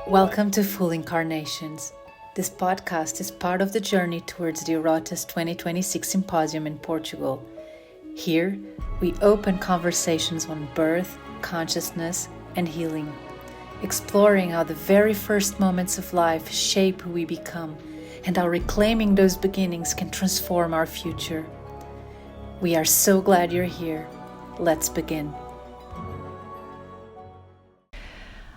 Welcome to Full Incarnations. This podcast is part of the journey towards the Erotas 2026 Symposium in Portugal. Here, we open conversations on birth, consciousness, and healing, exploring how the very first moments of life shape who we become and how reclaiming those beginnings can transform our future. We are so glad you're here. Let's begin.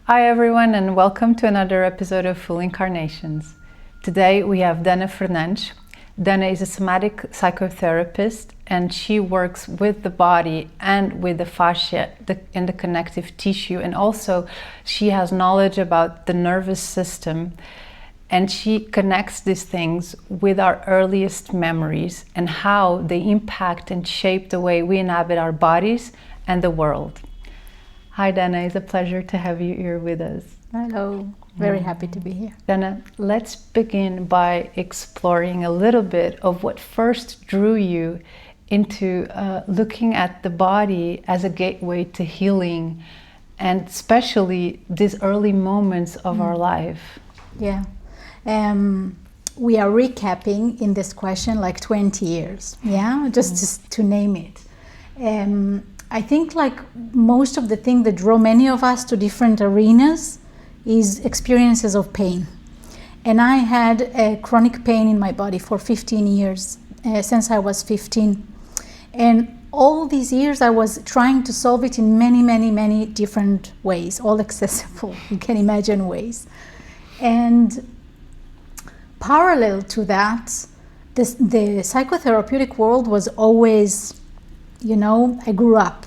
Hi everyone, and welcome to another episode of Full Incarnations. Today we have Dana Fernandes. Dana is a somatic psychotherapist, and she works with the body and with the fascia and the connective tissue, and also she has knowledge about the nervous system, and she connects these things with our earliest memories and how they impact and shape the way we inhabit our bodies and the world. Hi Dana, it's a pleasure to have you here with us. Hello, very happy to be here. Dana, let's begin by exploring a little bit of what first drew you into looking at the body as a gateway to healing, and especially these early moments of our life. Yeah, we are recapping in this question like 20 years, just to name it. I think like most of the thing that draw many of us to different arenas is experiences of pain. And I had a chronic pain in my body for 15 years, since I was 15. And all these years I was trying to solve it in many different ways, all accessible, you can imagine ways. And parallel to that, the psychotherapeutic world was always, I grew up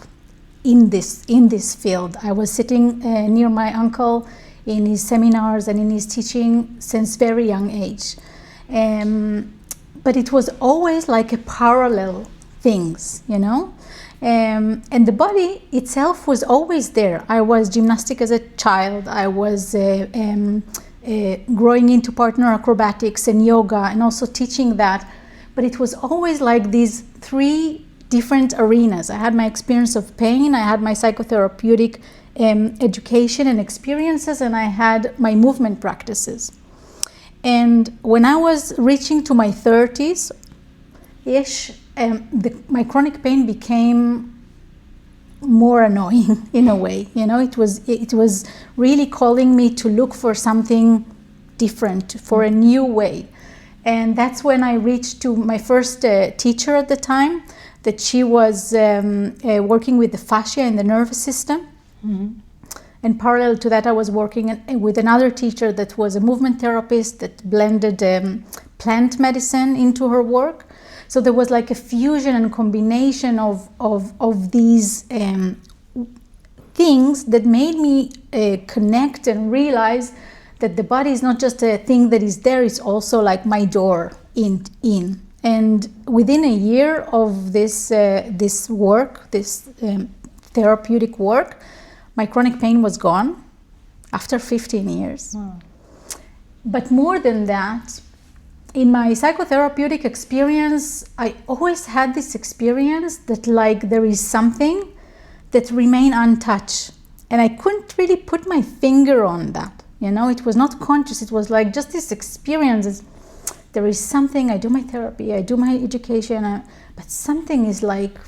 in this field. I was sitting near my uncle in his seminars and in his teaching since very young age. But it was always like a parallel things, and the body itself was always there. I was gymnastic as a child. I was growing into partner acrobatics and yoga and also teaching that. But it was always like these three different arenas. I had my experience of pain, I had my psychotherapeutic education and experiences, and I had my movement practices. And when I was reaching to my 30s-ish, my chronic pain became more annoying in a way. It was really calling me to look for something different, for a new way. And that's when I reached to my first teacher at the time, that she was working with the fascia and the nervous system. Mm-hmm. And parallel to that, I was working with another teacher that was a movement therapist that blended plant medicine into her work. So there was like a fusion and combination of these things that made me connect and realize that the body is not just a thing that is there, it's also like my door in. And within a year of this therapeutic work, my chronic pain was gone after 15 years. Wow. But more than that, in my psychotherapeutic experience, I always had this experience that like there is something that remained untouched. And I couldn't really put my finger on that. It was not conscious. It was like just this experience. There is something, I do my therapy, I do my education, but something is like,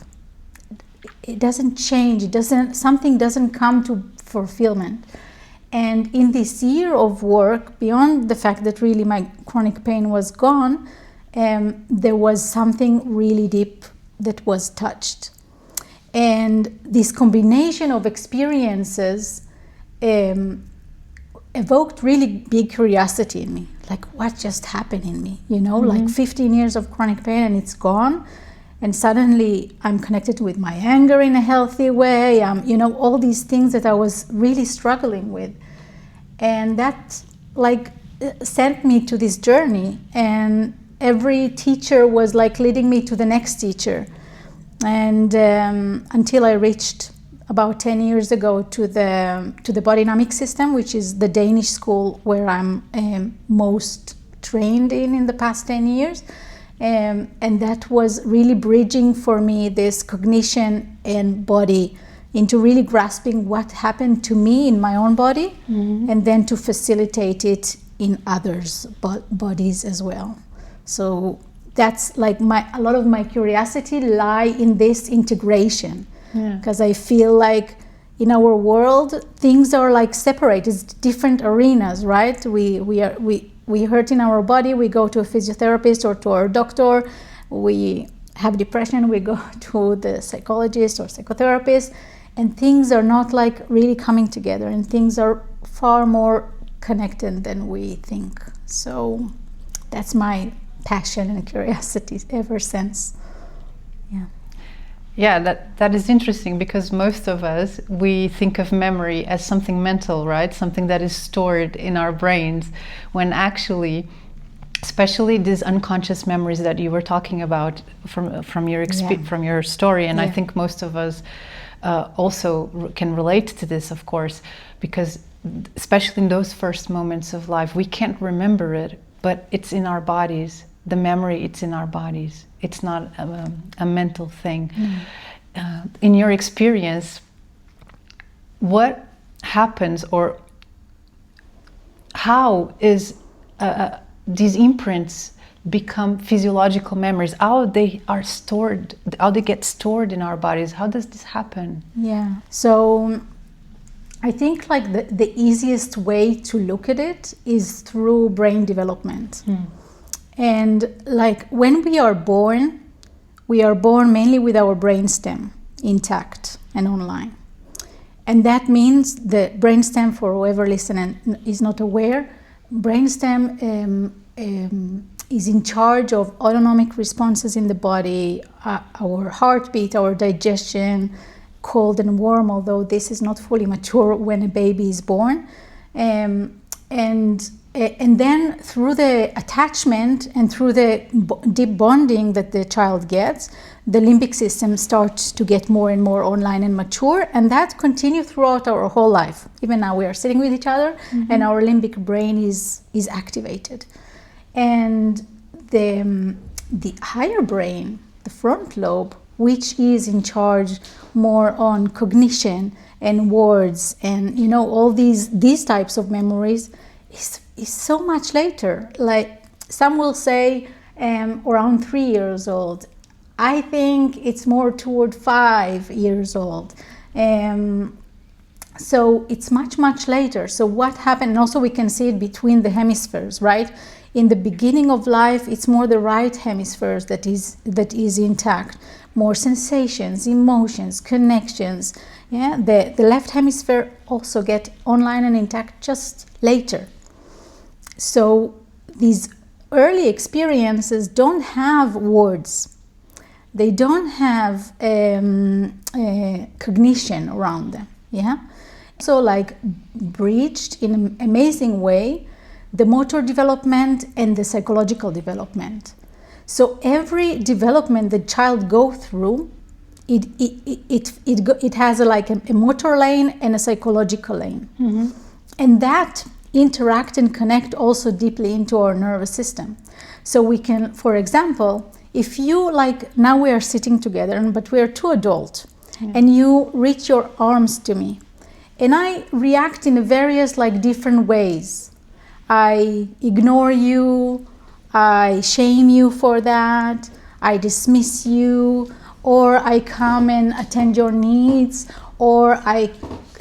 it doesn't change, something doesn't come to fulfillment. And in this year of work, beyond the fact that really my chronic pain was gone, there was something really deep that was touched. And this combination of experiences evoked really big curiosity in me. Like, what just happened in me? Like 15 years of chronic pain and it's gone. And suddenly I'm connected with my anger in a healthy way. All these things that I was really struggling with. And that like sent me to this journey. And every teacher was like leading me to the next teacher. And until I reached about 10 years ago to the body dynamic system, which is the Danish school where I'm most trained in the past 10 years. And that was really bridging for me this cognition and body into really grasping what happened to me in my own body, and then to facilitate it in others' bodies as well. So that's like a lot of my curiosity lie in this integration, because I feel like in our world things are like separated, it's different arenas, right? We hurt in our body, we go to a physiotherapist or to our doctor. We have depression, we go to the psychologist or psychotherapist, and things are not like really coming together, and things are far more connected than we think. So that's my passion and curiosity ever since. Yeah, that is interesting, because most of us, we think of memory as something mental, right? Something that is stored in our brains, when actually, especially these unconscious memories that you were talking about from your story, and I think most of us also can relate to this, of course, because especially in those first moments of life, we can't remember it, but it's in our bodies. The memory, it's in our bodies. It's not a mental thing. In your experience, what happens, or how is these imprints become physiological memories? How they are stored? How they get stored in our bodies? How does this happen? Yeah. So I think like the easiest way to look at it is through brain development. And like when we are born mainly with our brainstem intact and online. And that means the brainstem, for whoever listening is not aware, brainstem is in charge of autonomic responses in the body, our heartbeat, our digestion, cold and warm, although this is not fully mature when a baby is born. And then through the attachment and through the deep bonding that the child gets, the limbic system starts to get more and more online and mature, and that continues throughout our whole life. Even now we are sitting with each other, and our limbic brain is activated. And the higher brain, the front lobe, which is in charge more on cognition and words and all these types of memories, is so much later. Like some will say around 3 years old. I think it's more toward 5 years old. So it's much later. So what happened, and also we can see it between the hemispheres, right? In the beginning of life, it's more the right hemispheres that is intact. More sensations, emotions, connections. Yeah, the left hemisphere also get online and intact just later. So these early experiences don't have words. They don't have cognition around them. Yeah. So like bridged in an amazing way the motor development and the psychological development. So every development the child go through, it has a motor lane and a psychological lane, and that interact and connect also deeply into our nervous system. So we can, for example, if you now we are sitting together, but we are two adults, and you reach your arms to me, and I react in various different ways. I ignore you, I shame you for that, I dismiss you, or I come and attend your needs, or I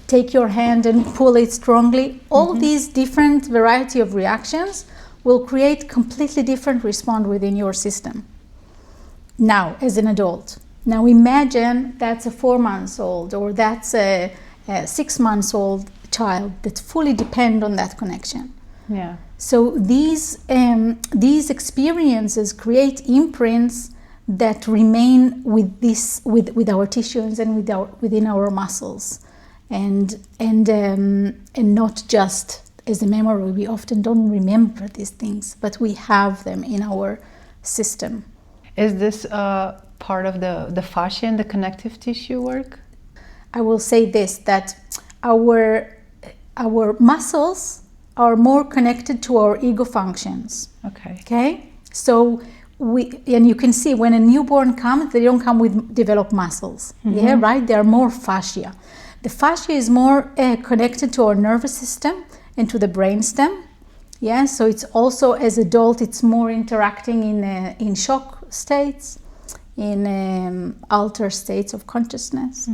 take your hand and pull it strongly. All these different variety of reactions will create completely different response within your system. Now, as an adult, now imagine that's a 4-month-old or that's a 6-month-old child that fully depend on that connection. Yeah. So these experiences create imprints that remain with our tissues and within our muscles, and not just as a memory. We often don't remember these things, but we have them in our system. Is this part of the fascia and the connective tissue work? I will say this, that our muscles are more connected to our ego functions. Okay. Okay? So and you can see when a newborn comes, they don't come with developed muscles. Yeah, right? They are more fascia. The fascia is more connected to our nervous system and to the brainstem. Yeah, so it's also, as adult, it's more interacting in shock states, in altered states of consciousness.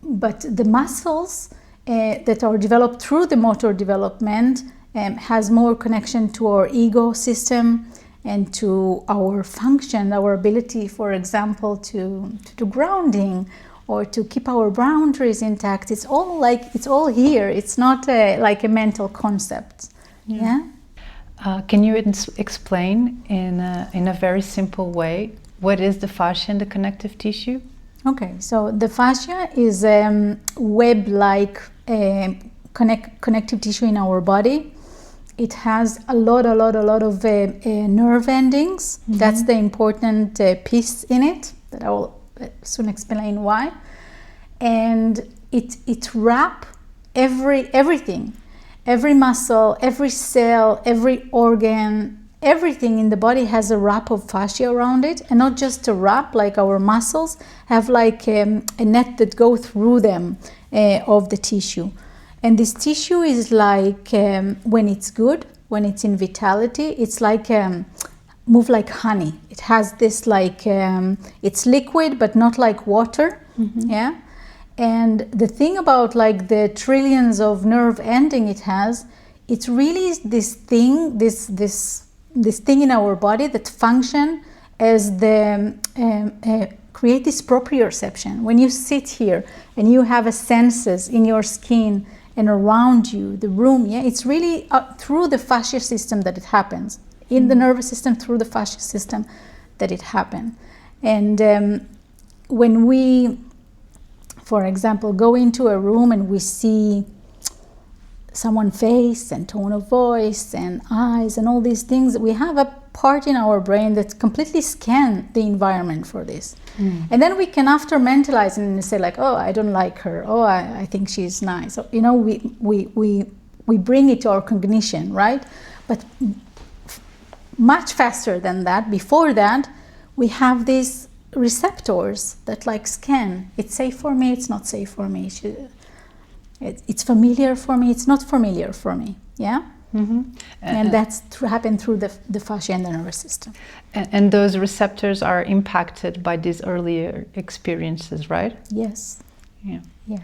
But the muscles that are developed through the motor development has more connection to our ego system and to our function, our ability, for example, to do grounding or to keep our boundaries intact. It's all here. It's not like a mental concept. Yeah. Can you explain in a very simple way what is the fascia and the connective tissue? Okay, so the fascia is web-like connective tissue in our body. It has a lot of nerve endings. That's the important piece in it that I will soon explain why. And it wraps everything, every muscle, every cell, every organ, everything in the body has a wrap of fascia around it, and not just a wrap like our muscles have, like a net that go through them of the tissue. And this tissue is like, when it's good, when it's in vitality, it's like move like honey. It has this like, it's liquid but not like water. Yeah. And the thing about like the trillions of nerve ending it has, it's really this thing, this thing in our body that function as the create this proprioception. When you sit here and you have a senses in your skin and around you, the room, yeah, it's really through the fascia system that it happens. In the nervous system, through the fascia system that it happens. And when we, for example, go into a room and we see someone's face and tone of voice and eyes and all these things, we have a part in our brain that completely scan the environment for this. And then we can after mentalize and say like, oh, I don't like her. Oh, I think she's nice. So, you know, we bring it to our cognition, right? But much faster than that, before that, we have these receptors that like scan. It's safe for me, it's not safe for me. It's familiar for me, it's not familiar for me. Yeah? And that's happened through the fascia and the nervous system. And those receptors are impacted by these earlier experiences, right? Yes. Yeah. Yeah.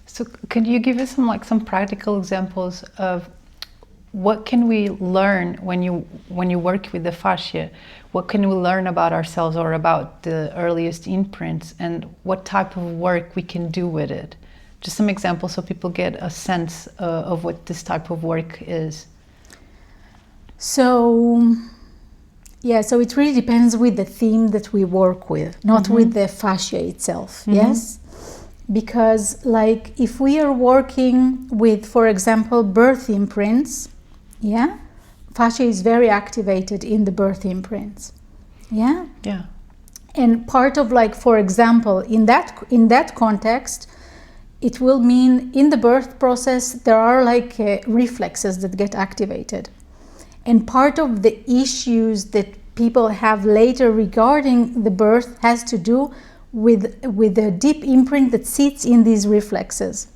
So can you give us some practical examples of what can we learn when you work with the fascia? What can we learn about ourselves or about the earliest imprints, and what type of work we can do with it? Just some examples so people get a sense of what this type of work is. So, yeah, so it really depends with the theme that we work with, not with the fascia itself, yes? Because like if we are working with, for example, birth imprints, yeah, fascia is very activated in the birth imprints, yeah? Yeah. And part of like, for example, in that context, it will mean in the birth process, there are like reflexes that get activated. And part of the issues that people have later regarding the birth has to do with the deep imprint that sits in these reflexes.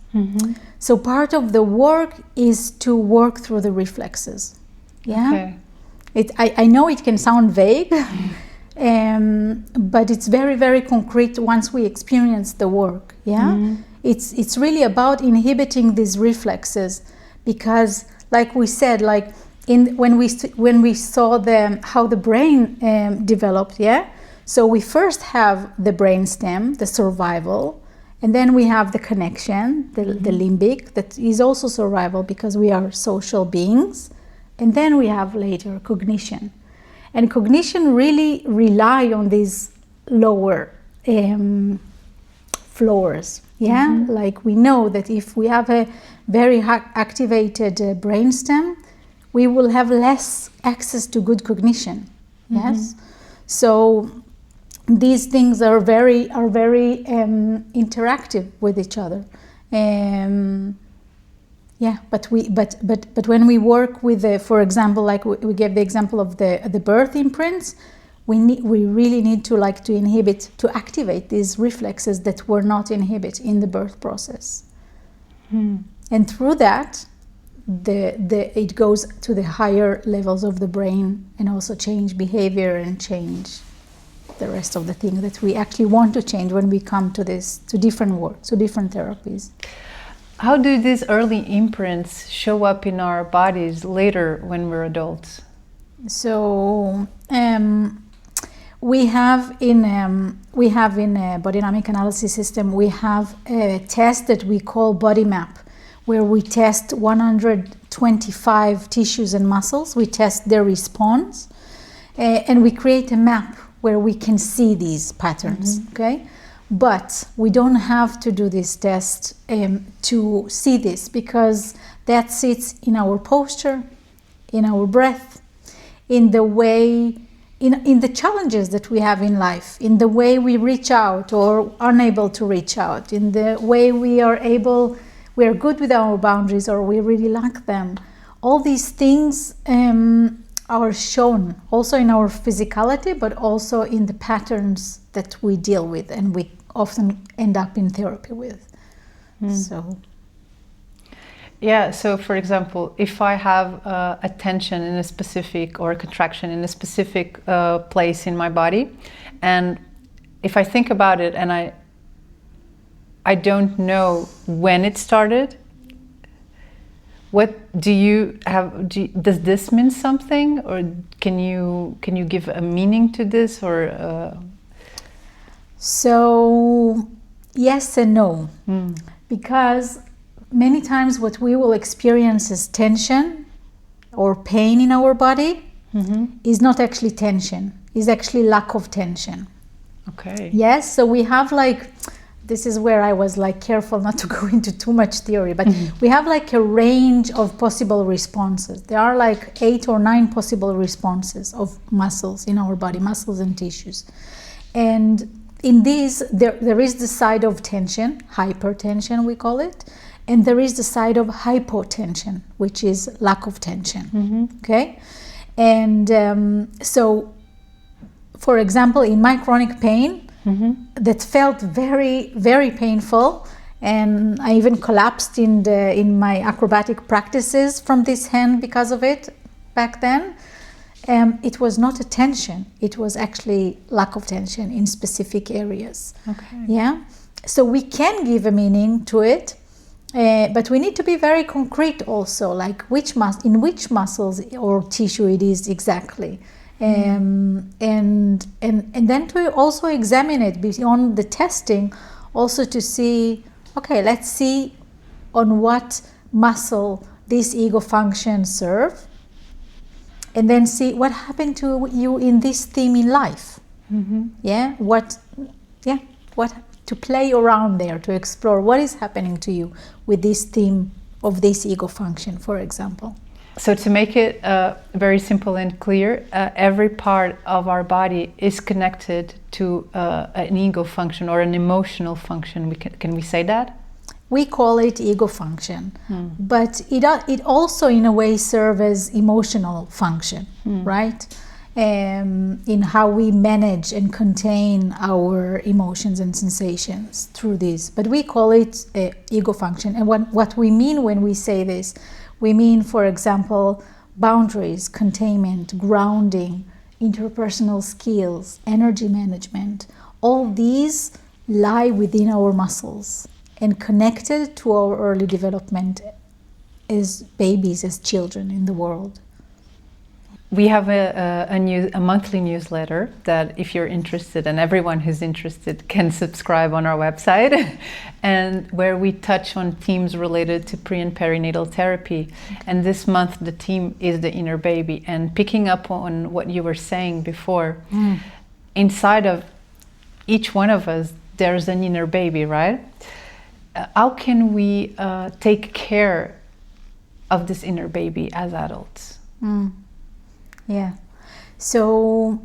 So part of the work is to work through the reflexes. Yeah. Okay. I know it can sound vague, but it's very, very concrete once we experience the work. Yeah. It's really about inhibiting these reflexes, because like we said, like when we saw how the brain developed, yeah. So we first have the brainstem, the survival, and then we have the connection, the limbic, that is also survival because we are social beings, and then we have later cognition, and cognition really rely on these lower floors. Yeah, like we know that if we have a very activated brainstem, we will have less access to good cognition. Yes, so these things are very interactive with each other. Yeah. but when we work with for example, like we gave the example of the birth imprints, we really need to inhibit, to activate these reflexes that were not inhibited in the birth process. And through that, it goes to the higher levels of the brain and also change behavior and change the rest of the thing that we actually want to change when we come to different work, to different therapies. How do these early imprints show up in our bodies later when we're adults? So we have in a biodynamic analysis system, we have a test that we call body map, where we test 125 tissues and muscles. We test their response, and we create a map where we can see these patterns. Okay, but we don't have to do this test to see this, because that sits in our posture, in our breath, in the way, in the challenges that we have in life, in the way we reach out or unable to reach out, in the way we are good with our boundaries or we really lack them. All these things are shown also in our physicality, but also in the patterns that we deal with and we often end up in therapy with. So for example, if I have a tension in a specific, or a contraction in a specific place in my body, and if I think about it and I don't know when it started, what do you have? Does this mean something, or can you give a meaning to this, or? So yes and no, because many times what we will experience as tension or pain in our body is not actually tension, is actually lack of tension. Okay. Yes, so we have this is where I was careful not to go into too much theory, but we have a range of possible responses. There are 8 or 9 possible responses of muscles in our body, muscles and tissues. And in these, there is the side of tension, hypertension we call it, and there is the side of hypotension, which is lack of tension. Okay? And so, for example, in my chronic pain, that felt very, very painful, and I even collapsed in my acrobatic practices from this hand because of it back then. It was not a tension, it was actually lack of tension in specific areas. Okay. Yeah, so we can give a meaning to it, but we need to be very concrete also, in which muscles or tissue it is exactly. And then to also examine it beyond the testing, also to see, okay, let's see on what muscle this ego function serve, and then see what happened to you in this theme in life. What to play around there, to explore what is happening to you with this theme of this ego function, for example. So to make it very simple and clear, every part of our body is connected to an ego function or an emotional function. Can we say that? We call it ego function, but it also in a way serves as emotional function, right? In how we manage and contain our emotions and sensations through this. But we call it ego function. And what we mean when we say this, we mean, for example, boundaries, containment, grounding, interpersonal skills, energy management. All these lie within our muscles and connected to our early development as babies, as children in the world. We have a monthly newsletter that, if you're interested, and everyone who's interested can subscribe on our website, and where we touch on themes related to pre and perinatal therapy. And this month the theme is the inner baby. And picking up on what you were saying before, inside of each one of us there's an inner baby, right? How can we take care of this inner baby as adults? Yeah, so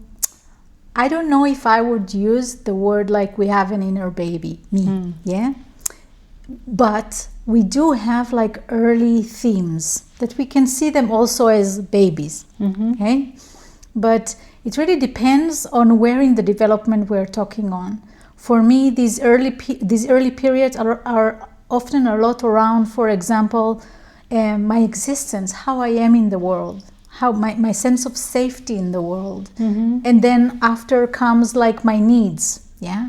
I don't know if I would use the word we have an inner baby, me, yeah? but we do have like early themes that we can see them also as babies. Okay, but it really depends on where in the development we're talking on. For me, these early periods are often a lot around, for example, my existence, how I am in the world, how my sense of safety in the world. And then after comes like my needs, yeah?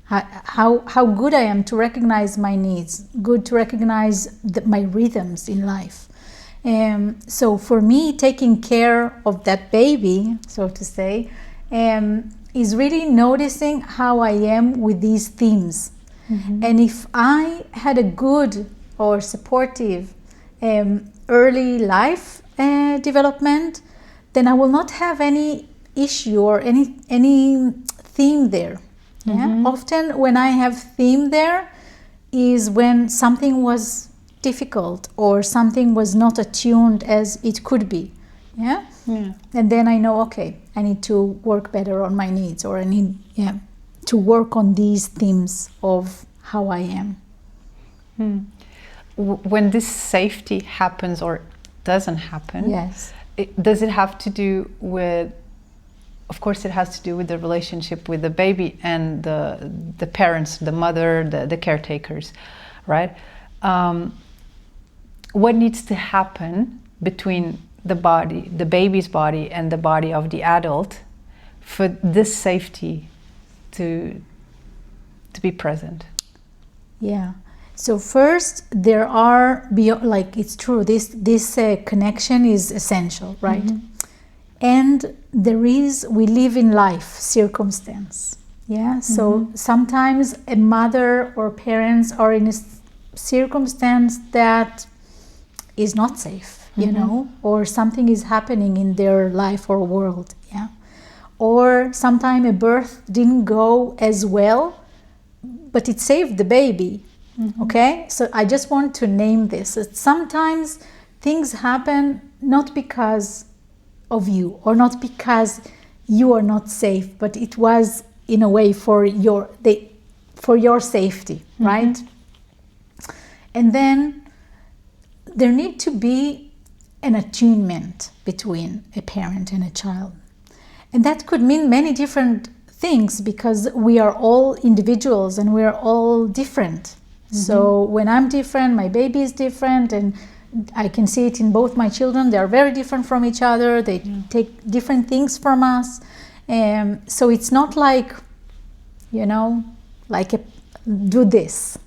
How good I am to recognize my needs, good to recognize my rhythms in life. So for me, taking care of that baby, so to say, is really noticing how I am with these themes. And if I had a good or supportive early life development, then I will not have any issue or any theme there. Yeah? Often when I have theme there is when something was difficult or something was not attuned as it could be. Yeah? And then I know, okay, I need to work better on my needs, or I need to work on these themes of how I am. When this safety happens or doesn't happen, Yes. Does it have to do with, of course it has to do with the relationship with the baby and the parents, the mother, the caretakers, right? What needs to happen between the baby's body and the body of the adult for this safety to be present? Yeah. So first, there are like it's true. This connection is essential, right? And we live in life circumstance. Yeah. So sometimes a mother or parents are in a circumstance that is not safe, you know, or something is happening in their life or world. Yeah. Or sometimes a birth didn't go as well, but it saved the baby. Okay, so I just want to name this. Sometimes things happen not because of you or not because you are not safe, but it was in a way for your safety, right? And then there need to be an attunement between a parent and a child, and that could mean many different things because we are all individuals and we are all different. So when I'm different, my baby is different, and I can see it in both my children. They are very different from each other. They take different things from us. So it's not like, you know, like do this.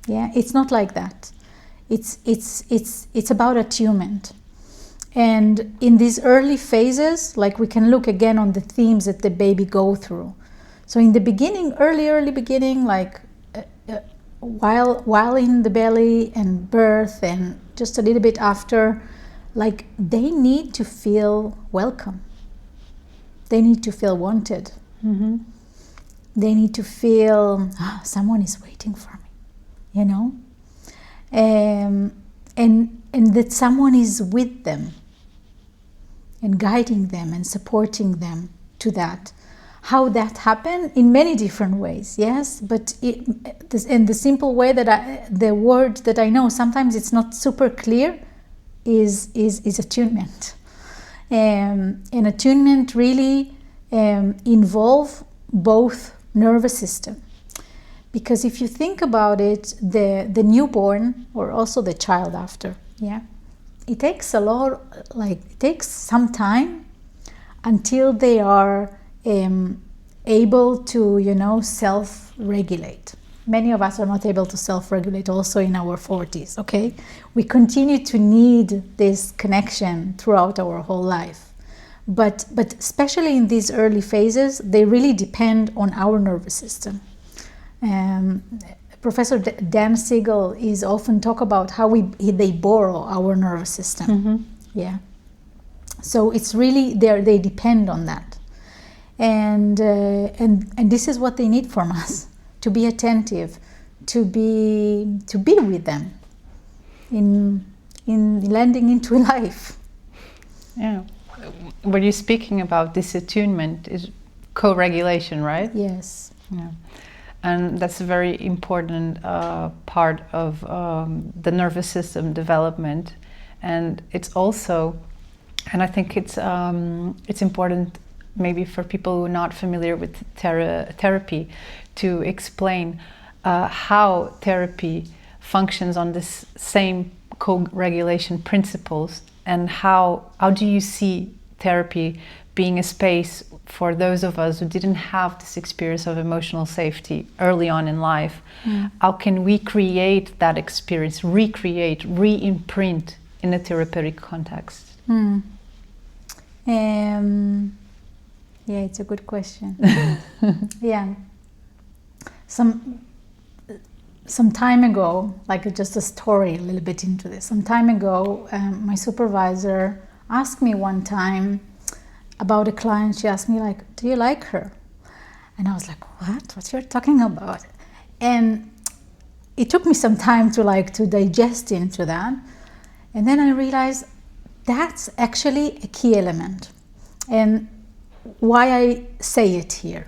Yeah, it's not like that. It's about attunement. And in these early phases, like we can look again on the themes that the baby go through. So in the beginning, early beginning, like while in the belly and birth and just a little bit after, like they need to feel welcome. They need to feel wanted. They need to feel someone is waiting for me, you know, and that someone is with them and guiding them and supporting them to that. How that happened in many different ways, yes, but in the simple way that the word that I know, sometimes it's not super clear, is attunement. And attunement really involve both nervous system, because if you think about it, the newborn or also the child after, yeah, it takes some time until they are able to, you know, self-regulate. Many of us are not able to self-regulate also in our 40s, okay? We continue to need this connection throughout our whole life. But especially in these early phases, they really depend on our nervous system. Professor Dan Siegel is often talk about how they borrow our nervous system. Yeah. So it's really they depend on that. And this is what they need from us, to be attentive, to be with them in landing into life. Yeah. When you're speaking about this attunement is co-regulation, right? Yes. Yeah. and that's a very important part of the nervous system development. And it's also, and I think it's important maybe for people who are not familiar with therapy to explain how therapy functions on this same co-regulation principles, and how do you see therapy being a space for those of us who didn't have this experience of emotional safety early on in life. How can we create that experience, recreate, re-imprint in a therapeutic context? Yeah, it's a good question. Yeah. Some time ago, like just a story a little bit into this. Some time ago, my supervisor asked me one time about a client. She asked me, like, do you like her? And I was like, what you're talking about? And it took me some time to digest into that. And then I realized that's actually a key element. And why I say it here,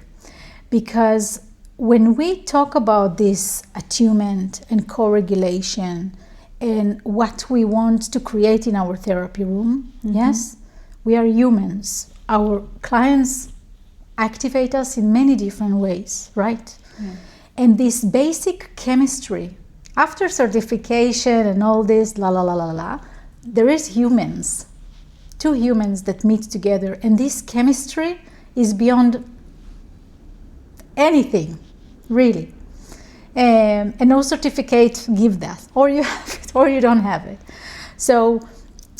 because when we talk about this attunement and co-regulation and what we want to create in our therapy room, yes, we are humans. Our clients activate us in many different ways, right? Yeah. And this basic chemistry, after certification and all this, there is humans, two humans that meet together, and this chemistry is beyond anything, really. And no certificate give that, or you have it or you don't have it. So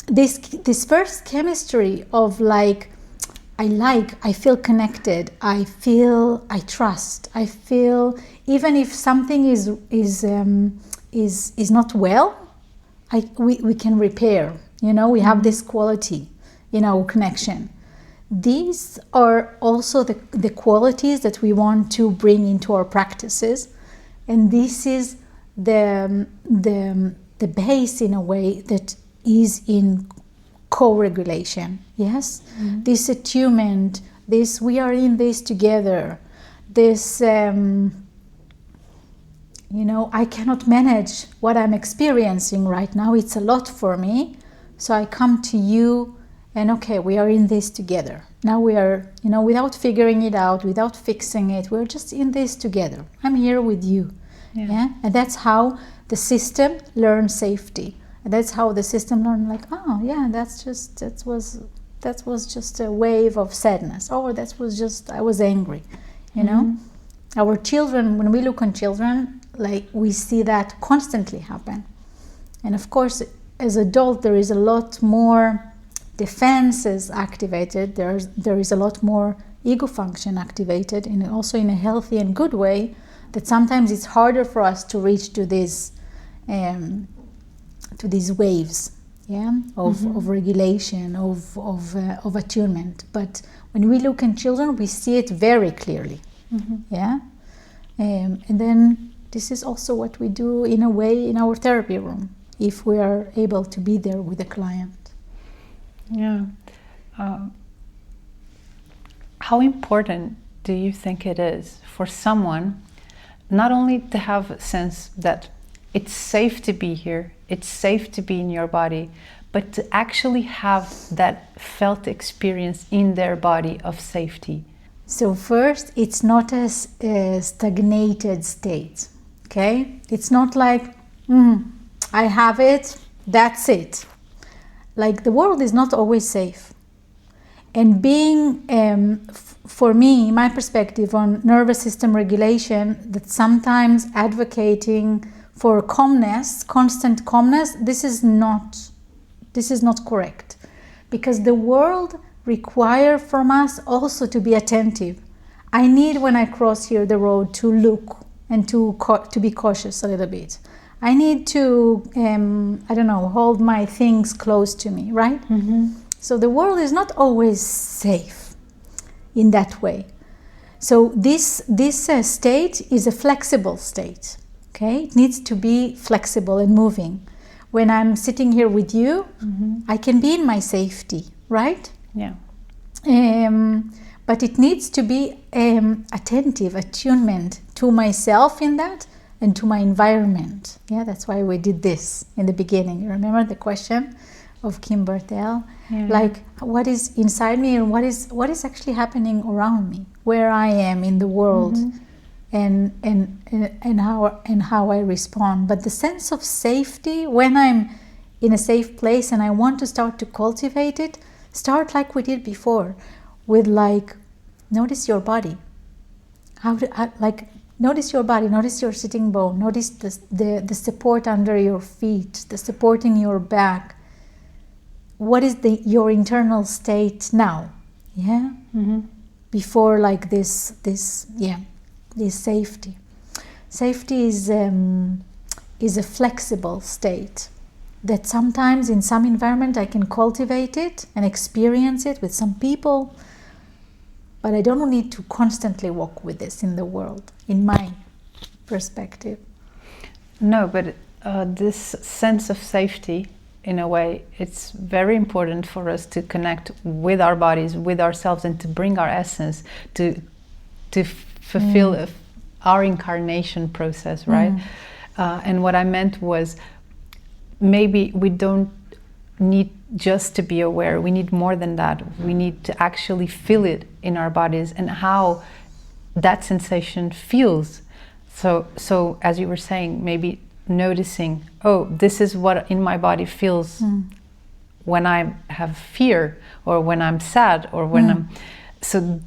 this first chemistry of like, I feel connected, I trust, I feel, even if something is not well, we can repair, we have this quality in our connection. These are also the qualities that we want to bring into our practices, and this is the base, in a way, that is in co-regulation. Yes, this attunement, this we are in this together. This I cannot manage what I'm experiencing right now. It's a lot for me, so I come to you. And okay, we are in this together. Now we are, without figuring it out, without fixing it, we're just in this together. I'm here with you. Yeah? And that's how the system learns safety. And that's how the system learns, like, oh yeah, that was just a wave of sadness. Or that was just, I was angry. Our children, when we look on children, like, we see that constantly happen. And of course, as adult, there is a lot more defenses activated, there is a lot more ego function activated, and also in a healthy and good way, that sometimes it's harder for us to reach to these waves, of regulation, of attunement. But when we look at children, we see it very clearly. And then this is also what we do in a way in our therapy room, if we are able to be there with the client. Yeah. How important do you think it is for someone not only to have a sense that it's safe to be here, it's safe to be in your body, but to actually have that felt experience in their body of safety? So first, it's not a stagnated state, okay? It's not like, I have it, that's it. Like, the world is not always safe. And being, for me, my perspective on nervous system regulation, that sometimes advocating for calmness, constant calmness, this is not correct. Because the world requires from us also to be attentive. I need, when I cross here the road, to look and to be cautious a little bit. I need to, hold my things close to me, right? So the world is not always safe in that way. So this state is a flexible state, okay? It needs to be flexible and moving. When I'm sitting here with you, I can be in my safety, right? Yeah. but it needs to be attentive, attunement to myself in that and to my environment. Yeah, that's why we did this in the beginning. You remember the question of Kim Bartel? Yeah. Like, what is inside me and what is actually happening around me, where I am in the world, and how I respond. But the sense of safety, when I'm in a safe place and I want to start to cultivate it, start like we did before, with like, notice your body. Notice your body, notice your sitting bone, notice the support under your feet, the support in your back. What is your internal state now? Yeah? Before like this safety. Safety is a flexible state that sometimes in some environment I can cultivate it and experience it with some people, but I don't need to constantly walk with this in the world, in my perspective. No, but this sense of safety, in a way, it's very important for us to connect with our bodies, with ourselves, and to bring our essence to fulfill our incarnation process, right? And what I meant was, maybe we don't need just to be aware. We need more than that. We need to actually feel it in our bodies and how that sensation feels. So as you were saying, maybe noticing, oh, this is what in my body feels when I have fear, or when I'm sad, or when I'm... So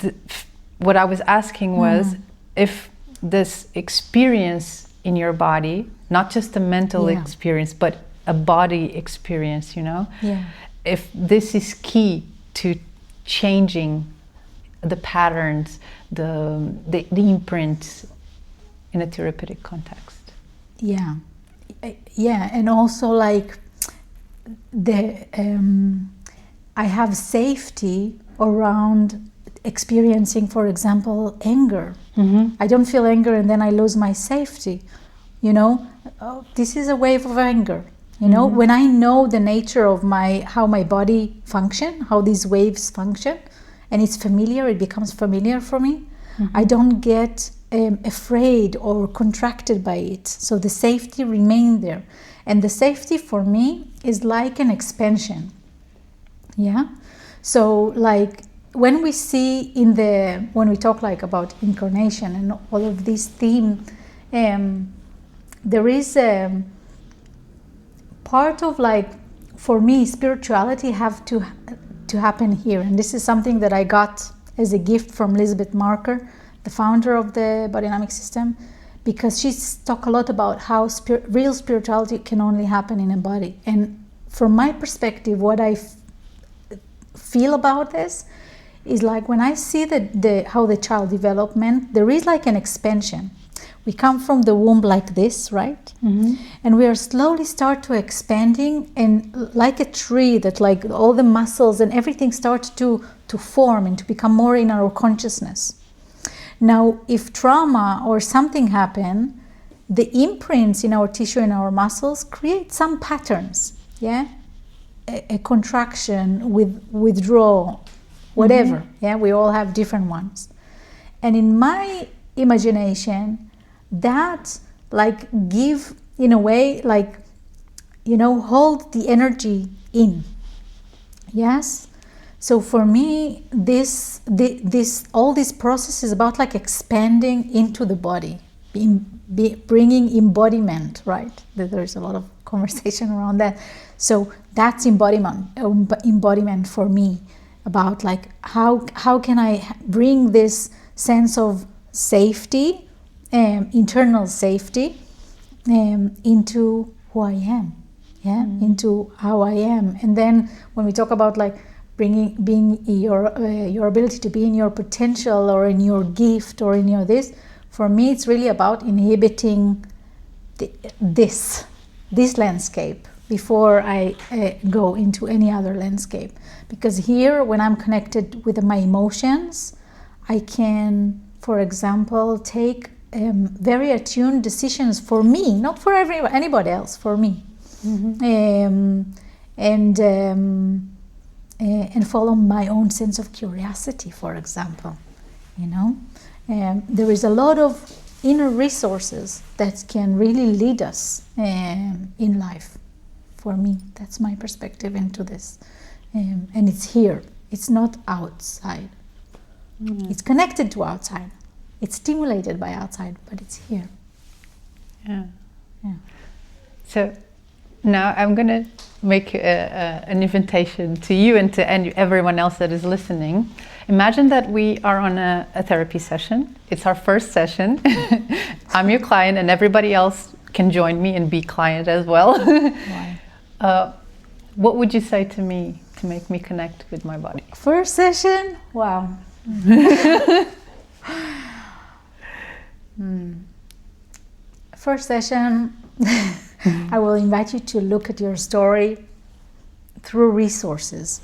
what I was asking was, if this experience in your body, not just a mental experience, but a body experience, you know? Yeah. If this is key to changing the patterns, the imprints in a therapeutic context. Yeah. Yeah, and also like I have safety around experiencing, for example, anger. I don't feel anger and then I lose my safety. You know, this is a wave of anger. You know, when I know the nature of how my body function, how these waves function, and it's familiar, it becomes familiar for me. I don't get afraid or contracted by it. So the safety remains there. And the safety for me is like an expansion. Yeah. So like when we see when we talk like about incarnation and all of these themes, there is a part of like, for me, spirituality have to happen here. And this is something that I got as a gift from Elizabeth Marker, the founder of the Body Dynamic System, because she's talked a lot about how real spirituality can only happen in a body. And from my perspective, what I feel about this is like when I see how the child development, there is like an expansion. We come from the womb like this, right? And we are slowly start to expanding, and like a tree that like all the muscles and everything starts to form and to become more in our consciousness. Now, if trauma or something happen, the imprints in our tissue and our muscles create some patterns, yeah? A contraction, withdrawal, whatever, yeah? We all have different ones. And in my imagination, that like give, in a way, like, you know, hold the energy in, yes? So for me, all this process is about like expanding into the body, bringing embodiment, right? There's a lot of conversation around that. So that's embodiment for me, about like how can I bring this sense of safety, internal safety, into who I am, yeah, into how I am. And then when we talk about like being your ability to be in your potential or in your gift or in your this, for me it's really about inhibiting this landscape before I go into any other landscape. Because here, when I'm connected with my emotions, I can, for example, take very attuned decisions for me, not for anybody else, for me. and follow my own sense of curiosity, for example. You know, there is a lot of inner resources that can really lead us in life. For me, that's my perspective into this, and it's here. It's not outside. It's connected to outside. It's stimulated by outside, but it's here. Yeah. Yeah. So now I'm going to make an invitation to you and to everyone else that is listening. Imagine that we are on a therapy session. It's our first session. I'm your client, and everybody else can join me and be client as well. Wow. What would you say to me to make me connect with my body? First session? Wow. First session, I will invite you to look at your story through resources.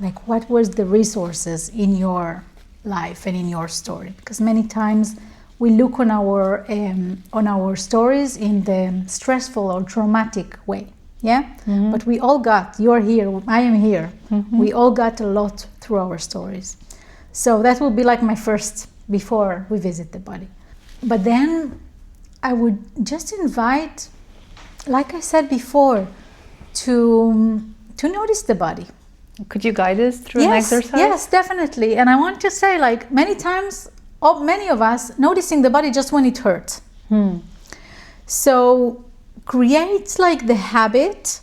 Like, what was the resources in your life and in your story? Because many times we look on our stories in the stressful or traumatic way. Yeah? Mm-hmm. But we all got, you're here, I am here. Mm-hmm. We all got a lot through our stories. So that will be like my first, before we visit the body. But then I would just invite, like I said before, to notice the body. Could you guide us through an exercise? Yes, definitely. And I want to say, like, many times, many of us noticing the body just when it hurts. So create like the habit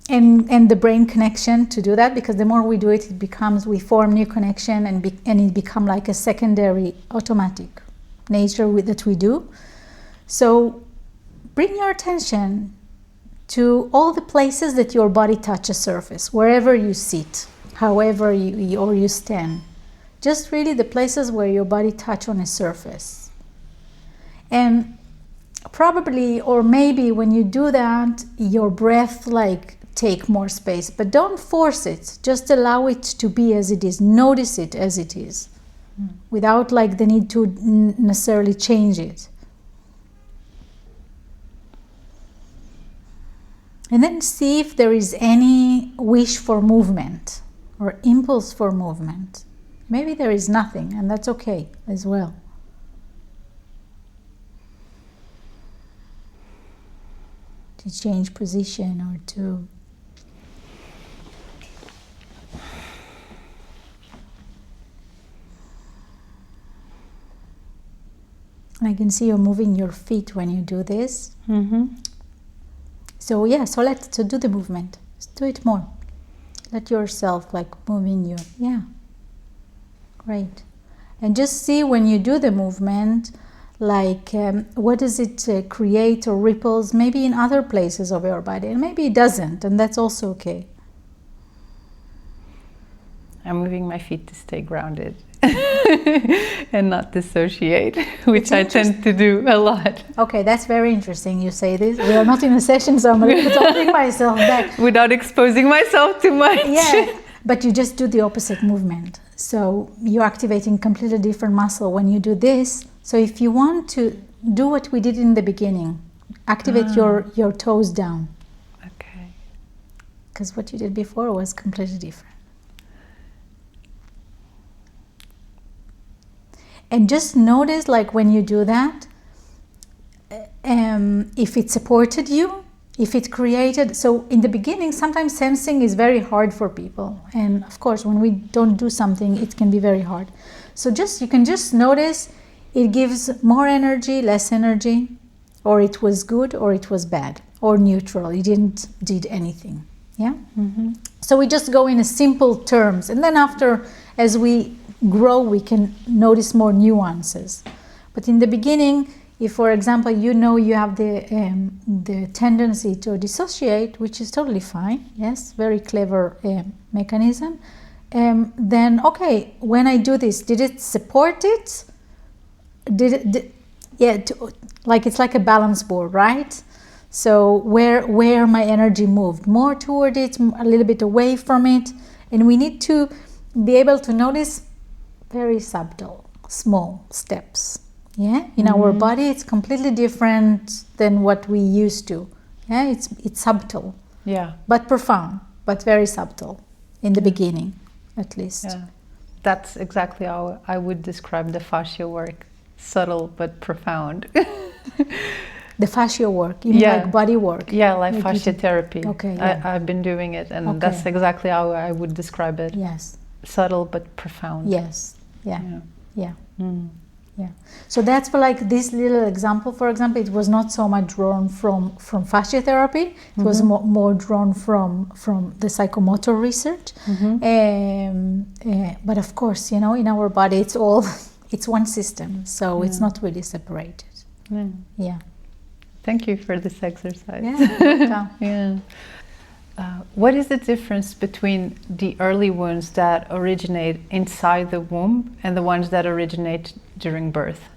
and the brain connection to do that, because the more we do it, we form new connection and it become like a secondary automatic nature that we do. So bring your attention to all the places that your body touches surface, wherever you sit, however you stand. Just really the places where your body touch on a surface. And probably, or maybe when you do that, your breath like take more space, but don't force it. Just allow it to be as it is. Notice it as it is, without like the need to necessarily change it. And then see if there is any wish for movement or impulse for movement. Maybe there is nothing, and that's okay as well. To change position or to I can see you moving your feet when you do this. So yeah, so let's do the movement. Just do it more. Let yourself like move in you. Yeah. Great. And just see when you do the movement, like what does it create or ripples maybe in other places of your body, and maybe it doesn't, and that's also okay. I'm moving my feet to stay grounded and not dissociate, which I tend to do a lot. Okay, that's very interesting you say this. We are not in a session, so I'm a little bit holding myself back. Without exposing myself too much. Yeah, but you just do the opposite movement. So you're activating completely different muscle when you do this. So if you want to do what we did in the beginning, activate your toes down. Okay. Because what you did before was completely different. And just notice, like when you do that, if it supported you, if it created. So in the beginning, sometimes sensing is very hard for people. And of course, when we don't do something, it can be very hard. So you can just notice it gives more energy, less energy, or it was good, or it was bad, or neutral. It didn't did anything. Yeah. Mm-hmm. So we just go in a simple terms, and then after, as we grow, we can notice more nuances. But in the beginning, if, for example, you have the tendency to dissociate, which is totally fine, yes, very clever mechanism, then okay, when I do this, did it support it? Like it's like a balance board, right? So where my energy moved, more toward it, a little bit away from it, and we need to be able to notice very subtle, small steps. Yeah, in our body, it's completely different than what we used to. Yeah, it's subtle. Yeah, but profound, but very subtle. in the beginning, at least. Yeah. That's exactly how I would describe the fascia work. Subtle but profound. The fascia work, you mean like body work? Yeah, like fascia therapy. Okay, yeah. I've been doing it, and that's exactly how I would describe it. Yes. Subtle but profound. Yes. Yeah. Yeah. So that's for like this little example. For example, it was not so much drawn from fascia therapy. It was more drawn from the psychomotor research. But of course, you know, in our body, it's one system, so it's not really separated. Yeah. Thank you for this exercise. Yeah. Yeah. What is the difference between the early wounds that originate inside the womb and the ones that originate during birth?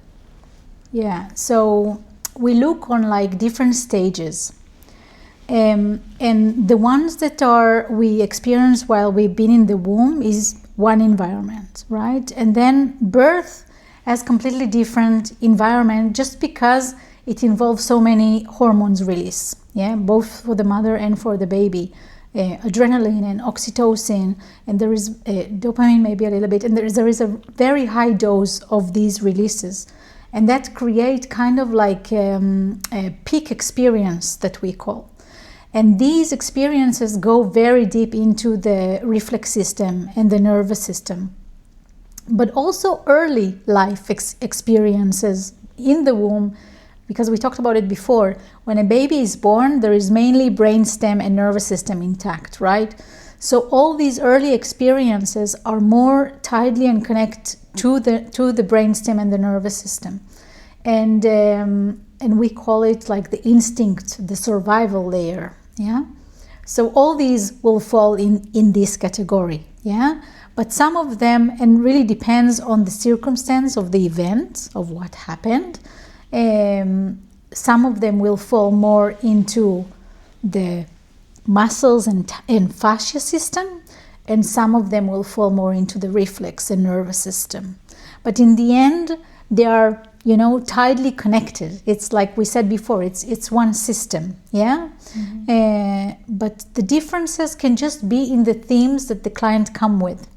Yeah, so we look on like different stages. And the ones that we experience while we've been in the womb is one environment, right? And then birth has completely different environment just because it involves so many hormones release, both for the mother and for the baby. Adrenaline and oxytocin, and there is dopamine maybe a little bit, and there is a very high dose of these releases, and that create kind of like a peak experience that we call. And these experiences go very deep into the reflex system and the nervous system. But also early life experiences in the womb, because we talked about it before, when a baby is born, there is mainly brainstem and nervous system intact, right? So all these early experiences are more tightly and connect to the brainstem and the nervous system. And we call it like the instinct, the survival layer, yeah? So all these will fall in this category, yeah? But some of them, and really depends on the circumstance of the event, of what happened, some of them will fall more into the muscles and fascia system, and some of them will fall more into the reflex and nervous system. But in the end, they are, you know, tightly connected. It's like we said before, it's one system, yeah? But the differences can just be in the themes that the client come with.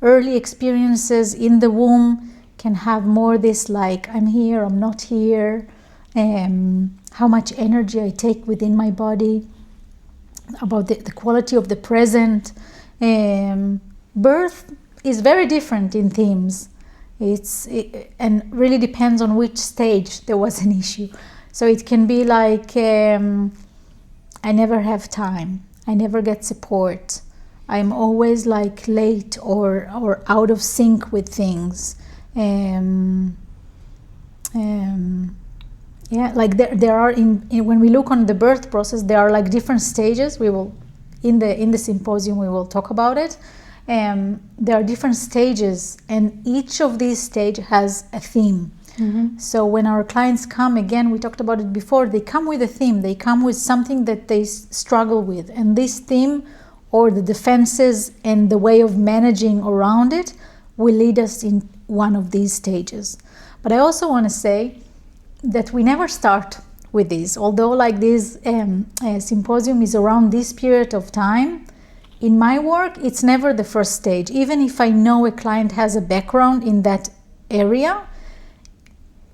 Early experiences in the womb can have more this like, I'm here, I'm not here, how much energy I take within my body, about the quality of the present. Birth is very different in themes. And really depends on which stage there was an issue. So it can be like, I never have time, I never get support, I'm always like late or out of sync with things. Like there are when we look on the birth process, there are like different stages. We will in the symposium we will talk about it. There are different stages, and each of these stages has a theme. So when our clients come, again, we talked about it before, they come with a theme, they come with something that they struggle with, and this theme or the defenses and the way of managing around it will lead us in one of these stages. But I also want to say that we never start with this, although like this symposium is around this period of time. In my work, it's never the first stage. Even if I know a client has a background in that area,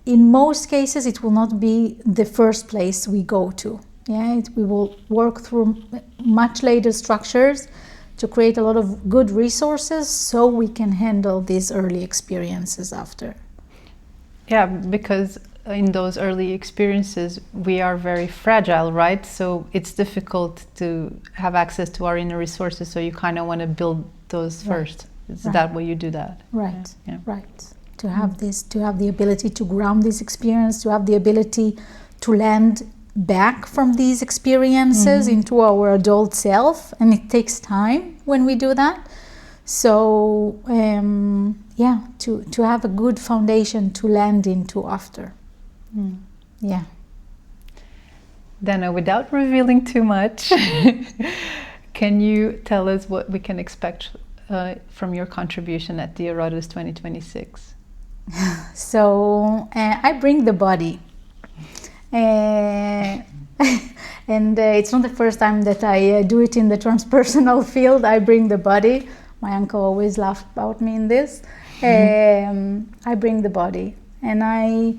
in most cases it will not be the first place we go to. We will work through much later structures to create a lot of good resources so we can handle these early experiences after. Yeah, because in those early experiences we are very fragile, right? So it's difficult to have access to our inner resources, so you kind of want to build those first. Is that why you do that? Right. To have the ability to ground this experience, to have the ability to land back from these experiences into our adult self, and it takes time when we do that. So to have a good foundation to land into after. Dana, without revealing too much, can you tell us what we can expect from your contribution at the Erotus 2026? So I bring the body. And it's not the first time that I do it in the transpersonal field. I bring the body. My uncle always laughed about me in this. I bring the body, and I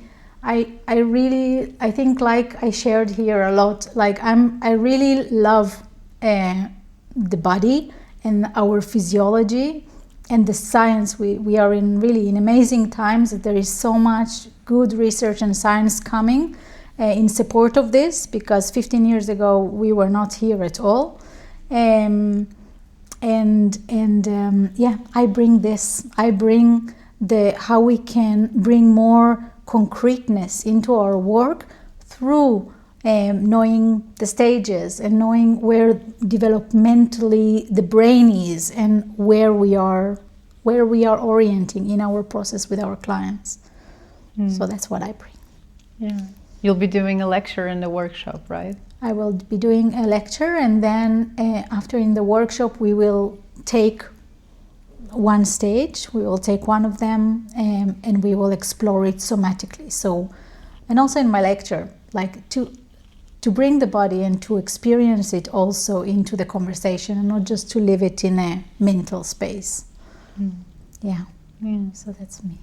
think, like I shared here a lot, like I really love the body and our physiology and the science. We are in amazing times. There is so much good research and science coming in support of this, because 15 years ago we were not here at all. I bring this. I bring how we can bring more concreteness into our work through knowing the stages and knowing where developmentally the brain is and where we are orienting in our process with our clients. So that's what I bring. Yeah. You'll be doing a lecture in the workshop, right? I will be doing a lecture, and then after, in the workshop, we will take one stage. We will take one of them, and we will explore it somatically. So, and also in my lecture, like to bring the body and to experience it also into the conversation, and not just to leave it in a mental space. Yeah. So that's me.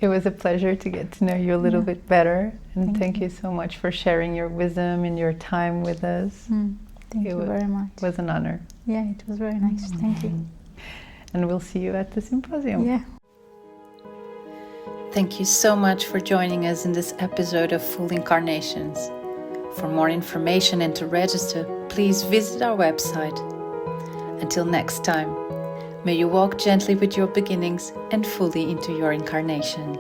It was a pleasure to get to know you a little bit better, and thank you so much for sharing your wisdom and your time with us. Thank you very much. It was an honor. Yeah, it was very nice. Thank you. And we'll see you at the symposium. Yeah. Thank you so much for joining us in this episode of Full Incarnations. For more information and to register, please visit our website. Until next time, may you walk gently with your beginnings and fully into your incarnation.